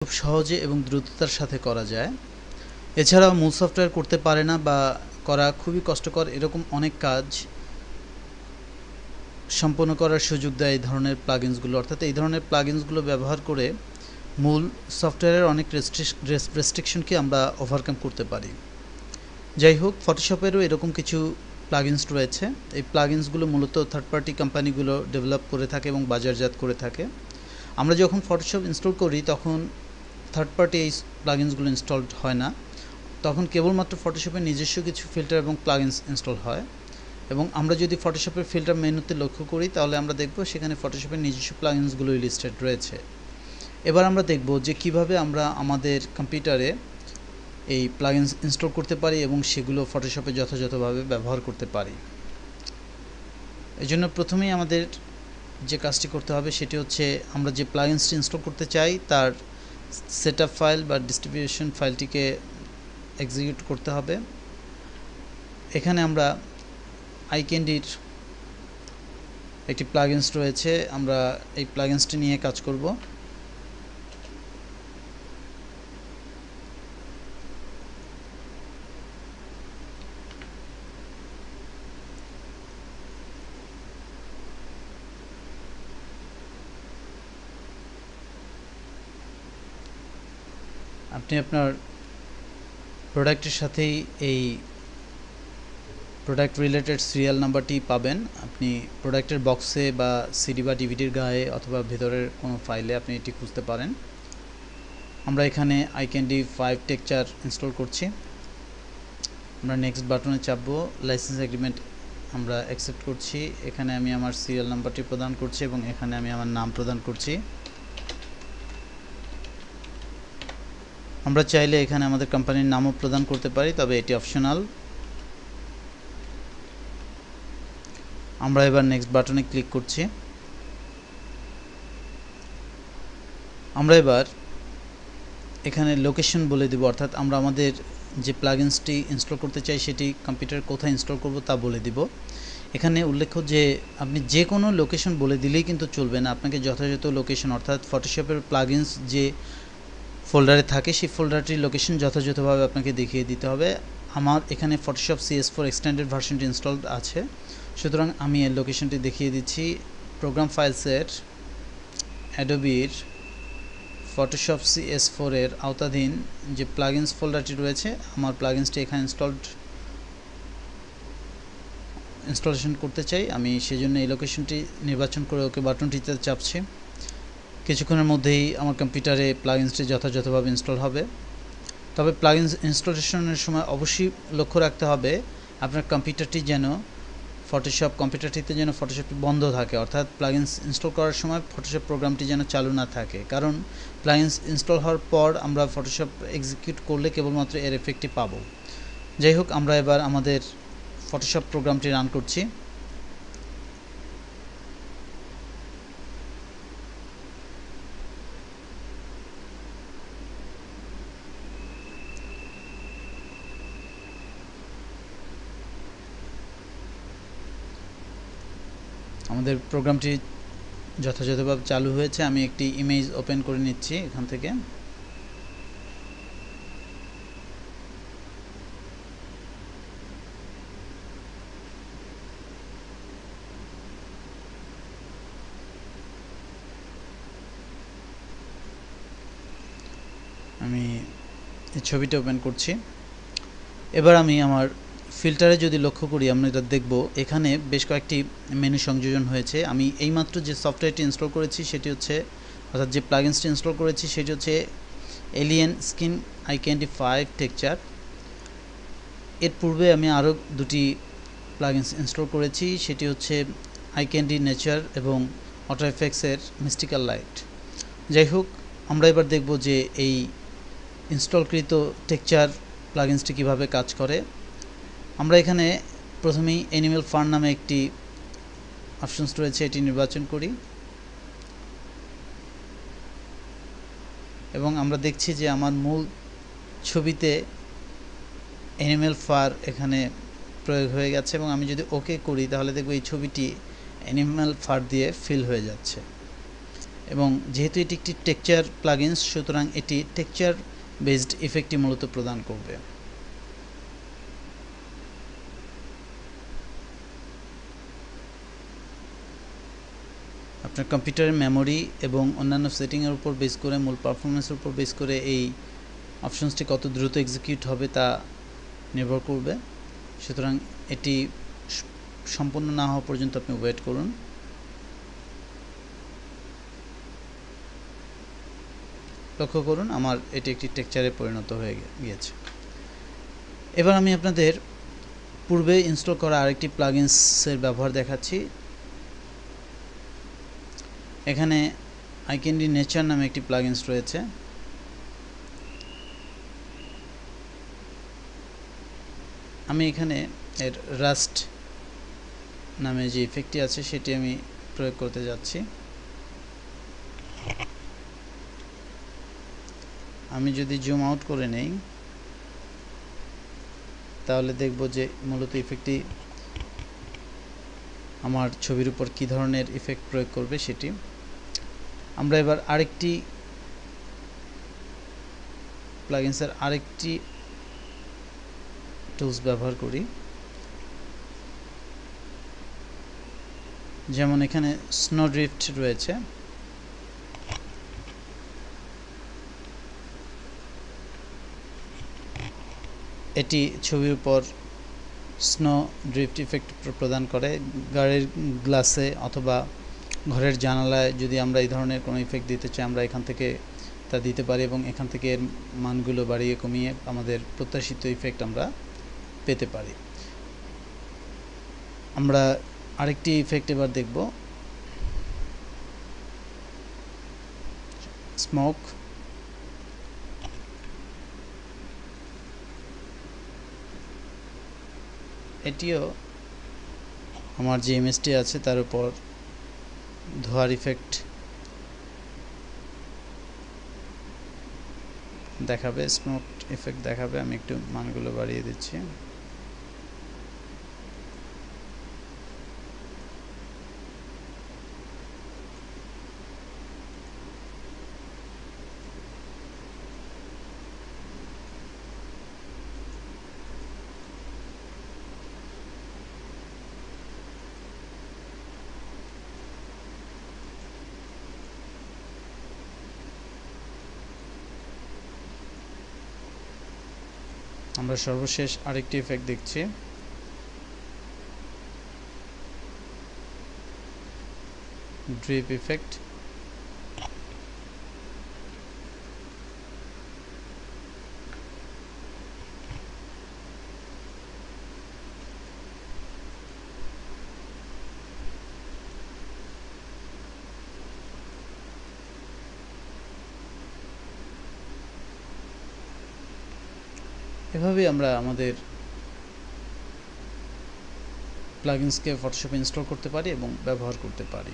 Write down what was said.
খুব সহজে এবং দ্রুততার সাথে করা যায়। এছাড়াও মূল সফটওয়্যার করতে পারে না বা করা খুবই কষ্টকর এরকম অনেক কাজ সম্পন্ন করার সুযোগ দেয় এই ধরনের প্লাগইনসগুলো। অর্থাৎ এই ধরনের প্লাগইনসগুলো ব্যবহার করে মূল সফটওয়্যারের অনেক রেস্ট্রিকশনকে আমরা ওভারকাম করতে পারি। যাই হোক, ফটোশপেরও এরকম কিছু প্লাগইনস রয়েছে। এই প্লাগইনসগুলো মূলত থার্ড পার্টি কোম্পানিগুলো ডেভেলপ করে থাকে এবং বাজারজাত করে থাকে। আমরা যখন ফটোশপ ইনস্টল করি তখন থার্ড পার্টি এই প্লাগইনসগুলো ইনস্টলড হয় না, তখন কেবলমাত্র ফটোশপের নিজস্ব কিছু ফিল্টার এবং প্লাগইনস ইনস্টল হয়। এবং আমরা যদি ফটোশপের ফিল্টার মেনুতে লক্ষ্য করি তাহলে আমরা দেখব সেখানে ফটোশপের নিজস্ব প্লাগইনসগুলোই লিস্টেড রয়েছে। এবার আমরা দেখব যে কিভাবে আমরা আমাদের কম্পিউটারে এই প্লাগইনস ইনস্টল করতে পারি এবং সেগুলো ফটোশপে যথাযথভাবে ব্যবহার করতে পারি। এজন্য প্রথমেই আমাদের যে কাজটি করতে হবে সেটি হচ্ছে আমরা যে প্লাগইনসটি ইনস্টল করতে চাই তার সেটআপ ফাইল বা ডিস্ট্রিবিউশন ফাইলটিকে এক্সিকিউট করতে হবে। এখানে আমরা আইক্যান্ডির একটি প্লাগইনস রয়েছে, আমরা এই প্লাগইনসটি নিয়ে কাজ করব। আপনি আপনার প্রোডাক্টের সাথেই এই প্রোডাক্ট রিলেটেড সিরিয়াল নাম্বারটি পাবেন। আপনি প্রোডাক্টের বক্সে বা সিডি বা ডিভিডির গায়ে অথবা ভেতরের কোনো ফাইলে আপনি এটি খুঁজতে পারেন। আমরা এখানে আইক্যান্ডি 5 টেক্সচার ইনস্টল করছি। আমরা নেক্সট বাটনে চাপবো। লাইসেন্স এগ্রিমেন্ট আমরা অ্যাকসেপ্ট করছি। এখানে আমি আমার সিরিয়াল নাম্বারটি প্রদান করছি এবং এখানে আমি আমার নাম প্রদান করছি। আমরা চাইলে এখানে আমাদের কোম্পানির নামও প্রদান করতে পারি, তবে এটি অপশনাল। আমরা এবার নেক্সট বাটনে ক্লিক করছি। আমরা এবার এখানে লোকেশন বলে দেব, অর্থাৎ আমরা আমাদের যে প্লাগইনসটি ইনস্টল করতে চাই সেটি কম্পিউটার কোথায় ইনস্টল করব তা বলে দিব। এখানে উল্লেখ্য যে আপনি যে কোনো লোকেশন বলে দিলেই কিন্তু চলবে না, আপনাকে যথাযথ লোকেশন অর্থাৎ ফটোশপের প্লাগইনস যে ফোল্ডারে থাকে সেই ফোল্ডারটির লোকেশন যথাযথভাবে আপনাকে দেখিয়ে দিতে হবে। আমার এখানে ফটোশপ CS4 এক্সটেন্ডেড ভার্সনটি ইনস্টলড আছে, সুতরাং আমি এর লোকেশনটি দেখিয়ে দিচ্ছি। প্রোগ্রাম ফাইলসের অ্যাডোবির ফটোশপ CS4 এর আওতাধীন যে প্লাগইনস ফোল্ডারটি রয়েছে, আমার প্লাগইনসটি এখানে ইনস্টলেশন করতে চাই। আমি সেজন্য এই লোকেশনটি নির্বাচন করে ওকে বাটনটিতে চাপছি। কিছুক্ষণের মধ্যেই আমার কম্পিউটারে প্লাগইনসটি যথাযথভাবে ইনস্টল হবে। তবে প্লাগইনস ইনস্টলেশনের সময় অবশ্যই লক্ষ্য রাখতে হবে আপনার কম্পিউটারটি যেন কম্পিউটারটিতে যেন ফটোশপটি বন্ধ থাকে, অর্থাৎ প্লাগইনস ইনস্টল করার সময় ফটোশপ প্রোগ্রামটি যেন চালু না থাকে, কারণ প্লাগইনস ইনস্টল হওয়ার পর আমরা ফটোশপ এক্সিকিউট করলে কেবলমাত্র এর এফেক্টটি পাবো। যাই হোক, আমরা এবার আমাদের ফটোশপ প্রোগ্রামটি রান করছি। আমাদের প্রোগ্রামটি যথাযথভাবে চালু হয়েছে। আমি একটি ইমেজ ওপেন করে নিচ্ছি এখান থেকে। আমি এই ছবিটা ওপেন করছি। এবার আমি আমার ফিল্টারে যদি লক্ষ্য করি আমরা এটা দেখব, এখানে বেশ কয়েকটি মেনু সংযোজন হয়েছে। আমি এইমাত্র যে সফটওয়্যারটি ইনস্টল করেছি সেটি হচ্ছে, অর্থাৎ যে প্লাগইনসটি ইনস্টল করেছি সেটি হচ্ছে এলিয়েন স্কিন আইক্যান্ডি 5 টেক্সচার। এর পূর্বে আমি আরও দুটি প্লাগইনস ইনস্টল করেছি, সেটি হচ্ছে আইক্যান্ডি নেচার এবং অটো এফেক্টসের মিস্টিক্যাল লাইট। যাই হোক, আমরা এবার দেখব যে এই ইনস্টলকৃত টেক্সচার প্লাগইনসটি কীভাবে কাজ করে। আমরা এখানে প্রথমেই অ্যানিমেল ফার্ন নামে একটি অপশনস রয়েছে, এটি নির্বাচন করি এবং আমরা দেখছি যে আমার মূল ছবিতে অ্যানিমেল ফার এখানে প্রয়োগ হয়ে গেছে এবং আমি যদি ওকে করি তাহলে দেখব এই ছবিটি অ্যানিমেল ফার দিয়ে ফিল হয়ে যাচ্ছে। এবং যেহেতু এটি একটি টেক্সচার প্লাগইনস, সুতরাং এটি টেক্সচার বেসড ইফেক্টই মূলত প্রদান করবে। আপনার কম্পিউটারের মেমোরি এবং অন্যান্য সেটিংয়ের উপর বেস করে, মূল পারফরমেন্সের উপর বেস করে এই অপশনসটি কত দ্রুত এক্সিকিউট হবে তা নির্ভর করবে। সুতরাং এটি সম্পূর্ণ না হওয়া পর্যন্ত আপনি ওয়েট করুন। লক্ষ্য করুন আমার এটি একটি টেক্সচারে পরিণত হয়ে গিয়েছে। এবার আমি আপনাদের পূর্বে ইনস্টল করা আরেকটি প্লাগইনসের ব্যবহার দেখাচ্ছি। এখানে আইক্যান্ডি নেচার নামে একটি প্লাগইনস রয়েছে। আমি এখানে এর রাস্ট নামে যে ইফেক্টটি আছে সেটি আমি প্রয়োগ করতে যাচ্ছি। আমি যদি জুম আউট করে নেই তাহলে দেখব যে মূলত ইফেক্টটি আমার ছবির উপর কী ধরনের ইফেক্ট প্রয়োগ করবে সেটি। আমরা এবার আরেকটি প্লাগইনসের আরেকটি টুলস ব্যবহার করি, যেমন এখানে স্নোড্রিফট রয়েছে। এটি ছবির উপর স্নো ড্রিফট ইফেক্ট প্রদান করে। গাড়ির গ্লাসে অথবা ঘরের জানালায় যদি আমরা এই ধরনের কোনো ইফেক্ট দিতে চাই, আমরা এখান থেকে তা দিতে পারি এবং এখান থেকে এর মানগুলো বাড়িয়ে কমিয়ে আমাদের প্রত্যাশিত ইফেক্ট আমরা পেতে পারি। আমরা আরেকটি ইফেক্ট এবার দেখব, স্মোক। এটিও আমার যে ইমেজটি আছে তার উপর ধোঁয়ার ইফেক্ট দেখাবে, স্মোক ইফেক্ট দেখাবে। আমি একটু মানগুলো বাড়িয়ে দিচ্ছি। আমরা সর্বশেষ আরেকটি ইফেক্ট দেখছি, ড্রিপ ইফেক্ট। এভাবেই আমরা আমাদের প্লাগইনসকে ফটোশপে ইনস্টল করতে পারি এবং ব্যবহার করতে পারি।